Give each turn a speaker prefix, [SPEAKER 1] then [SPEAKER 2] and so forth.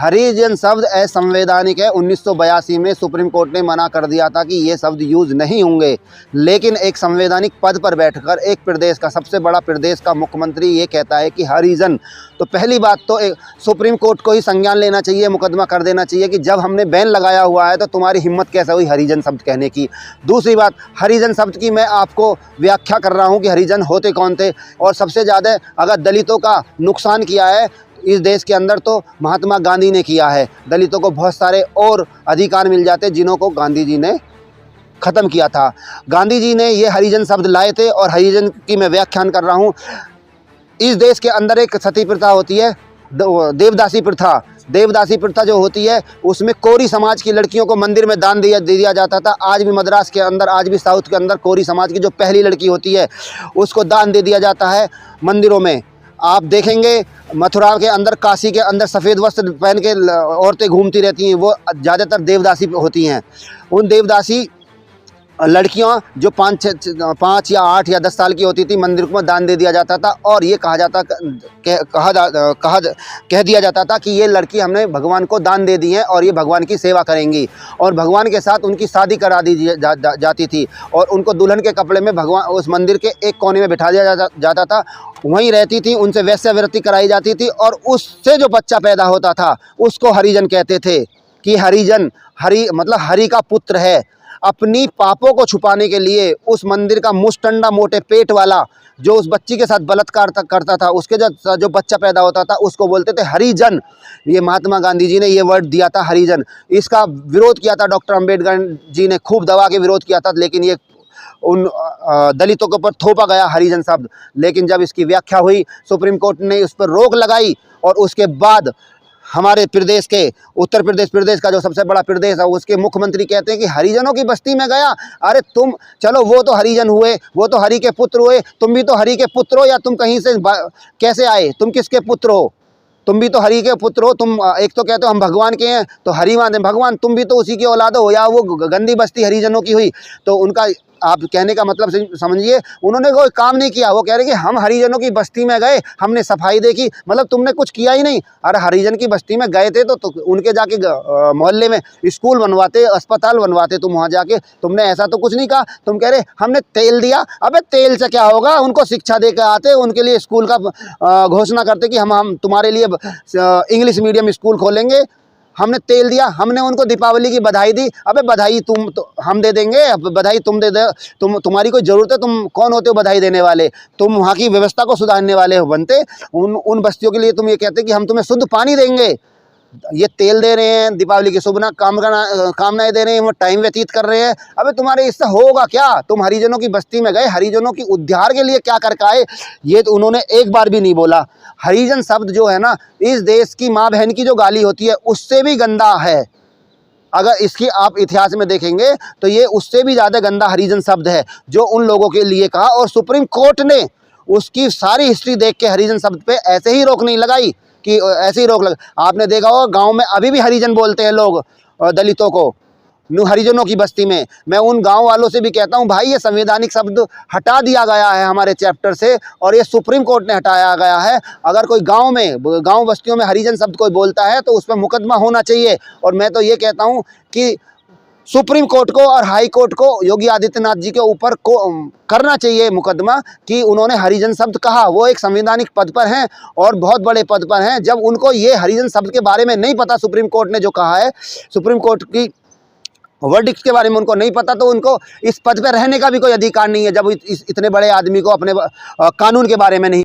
[SPEAKER 1] हरिजन शब्द असंवैधानिक है। 1982 में सुप्रीम कोर्ट ने मना कर दिया था कि ये शब्द यूज़ नहीं होंगे, लेकिन एक संवैधानिक पद पर बैठकर एक प्रदेश का, सबसे बड़ा प्रदेश का मुख्यमंत्री ये कहता है कि हरिजन, तो पहली बात तो सुप्रीम कोर्ट को ही संज्ञान लेना चाहिए, मुकदमा कर देना चाहिए कि जब हमने बैन लगाया हुआ है तो तुम्हारी हिम्मत कैसे हुई हरिजन शब्द कहने की। दूसरी बात, हरिजन शब्द की मैं आपको व्याख्या कर रहा हूँ कि हरिजन होते कौन थे, और सबसे ज़्यादा अगर दलितों का नुकसान किया है इस देश के अंदर तो महात्मा गांधी ने किया है। दलितों को बहुत सारे और अधिकार मिल जाते जिन्हों को गांधी जी ने ख़त्म किया था। गांधी जी ने ये हरिजन शब्द लाए थे, और हरिजन की मैं व्याख्यान कर रहा हूँ। इस देश के अंदर एक सती प्रथा होती है, देवदासी प्रथा। देवदासी प्रथा जो होती है उसमें कोरी समाज की लड़कियों को मंदिर में दान दिया जाता था। आज भी मद्रास के अंदर, आज भी साउथ के अंदर कोरी समाज की जो पहली लड़की होती है उसको दान दे दिया जाता है मंदिरों में। आप देखेंगे मथुरा के अंदर, काशी के अंदर सफ़ेद वस्त्र पहन के औरतें घूमती रहती हैं, वो ज़्यादातर देवदासी होती हैं। उन देवदासी लड़कियां जो 5 या 8 या 10 साल की होती थी, मंदिर को दान दे दिया जाता था, और ये कह दिया जाता था कि ये लड़की हमने भगवान को दान दे दी है और ये भगवान की सेवा करेंगी, और भगवान के साथ उनकी शादी करा दी जाती थी, और उनको दुल्हन के कपड़े में भगवान उस मंदिर के एक कोने में बिठा दिया जाता था, वहीं रहती थी, उनसे वैश्यावृत्ति कराई जाती थी, और उससे जो बच्चा पैदा होता था उसको हरिजन कहते थे। कि हरिजन, हरि मतलब हरि का पुत्र है। अपनी पापों को छुपाने के लिए उस मंदिर का मुस्टंडा मोटे पेट वाला जो उस बच्ची के साथ बलात्कार करता था, उसके जो बच्चा पैदा होता था उसको बोलते थे हरिजन। ये महात्मा गांधी जी ने ये वर्ड दिया था हरिजन। इसका विरोध किया था डॉक्टर अंबेडकर जी ने, खूब दबा के विरोध किया था, लेकिन ये उन दलितों के ऊपर थोपा गया हरिजन शब्द। लेकिन जब इसकी व्याख्या हुई, सुप्रीम कोर्ट ने उस पर रोक लगाई, और उसके बाद हमारे प्रदेश के उत्तर प्रदेश का जो सबसे बड़ा प्रदेश है, उसके मुख्यमंत्री कहते हैं कि हरिजनों की बस्ती में गया। अरे तुम चलो, वो तो हरिजन हुए, वो तो हरि के पुत्र हुए, तुम भी तो हरि के पुत्र हो, या तुम कहीं से कैसे आए, तुम किसके पुत्र हो? तुम भी तो हरि के पुत्र हो। तुम एक तो कहते हो हम भगवान के हैं, तो हरि मानते भगवान, तुम भी तो उसी की औलाद हो, या वो गंदी बस्ती हरिजनों की हुई। तो उनका आप कहने का मतलब समझिए, उन्होंने कोई काम नहीं किया। वो कह रहे कि हम हरिजनों की बस्ती में गए, हमने सफाई देखी, मतलब तुमने कुछ किया ही नहीं। अरे हरिजन की बस्ती में गए थे तो उनके जाके मोहल्ले में स्कूल बनवाते, अस्पताल बनवाते, तुम वहाँ जाके तुमने ऐसा तो कुछ नहीं कहा। तुम कह रहे हमने तेल दिया। अबे तेल से क्या होगा? उनको शिक्षा दे के आते, उनके लिए स्कूल का घोषणा करते कि हम तुम्हारे लिए इंग्लिश मीडियम स्कूल खोलेंगे। हमने तेल दिया, हमने उनको दीपावली की बधाई दी। अबे बधाई तुम तो हम दे देंगे, बधाई तुम दे दे, तुम्हारी कोई ज़रूरत है? तुम कौन होते हो बधाई देने वाले? तुम वहाँ की व्यवस्था को सुधारने वाले हो बनते। उन बस्तियों के लिए तुम ये कहते कि हम तुम्हें शुद्ध पानी देंगे। ये तेल दे रहे हैं, दीपावली की कामनाएं दे रहे हैं, वो टाइम व्यतीत कर रहे हैं। अबे तुम्हारे इससे होगा क्या? तुम हरिजनों की बस्ती में गए, हरिजनों की उद्धार के लिए क्या करके आए? ये तो उन्होंने एक बार भी नहीं बोला। हरिजन शब्द जो है ना, इस देश की माँ बहन की जो गाली होती है उससे भी गंदा है। अगर इसकी आप इतिहास में देखेंगे तो ये उससे भी ज़्यादा गंदा हरिजन शब्द है जो उन लोगों के लिए कहा, और सुप्रीम कोर्ट ने उसकी सारी हिस्ट्री देख के हरिजन शब्द पे ऐसे ही रोक नहीं लगाई कि ऐसे ही रोक लगा। आपने देखा होगा गांव में अभी भी हरिजन बोलते हैं लोग दलितों को, हरिजनों की बस्ती में। मैं उन गांव वालों से भी कहता हूं, भाई ये संवैधानिक शब्द हटा दिया गया है हमारे चैप्टर से, और ये सुप्रीम कोर्ट ने हटाया गया है। अगर कोई गांव बस्तियों में हरिजन शब्द कोई बोलता है तो उस पर मुकदमा होना चाहिए। और मैं तो ये कहता हूं कि सुप्रीम कोर्ट को और हाई कोर्ट को योगी आदित्यनाथ जी के ऊपर करना चाहिए मुकदमा कि उन्होंने हरिजन शब्द कहा। वो एक संवैधानिक पद पर हैं और बहुत बड़े पद पर हैं। जब उनको ये हरिजन शब्द के बारे में नहीं पता, सुप्रीम कोर्ट ने जो कहा है, सुप्रीम कोर्ट की वर्डिक्ट के बारे में उनको नहीं पता, तो उनको इस पद पर रहने का भी कोई अधिकार नहीं है जब इतने बड़े आदमी को अपने कानून के बारे में नहीं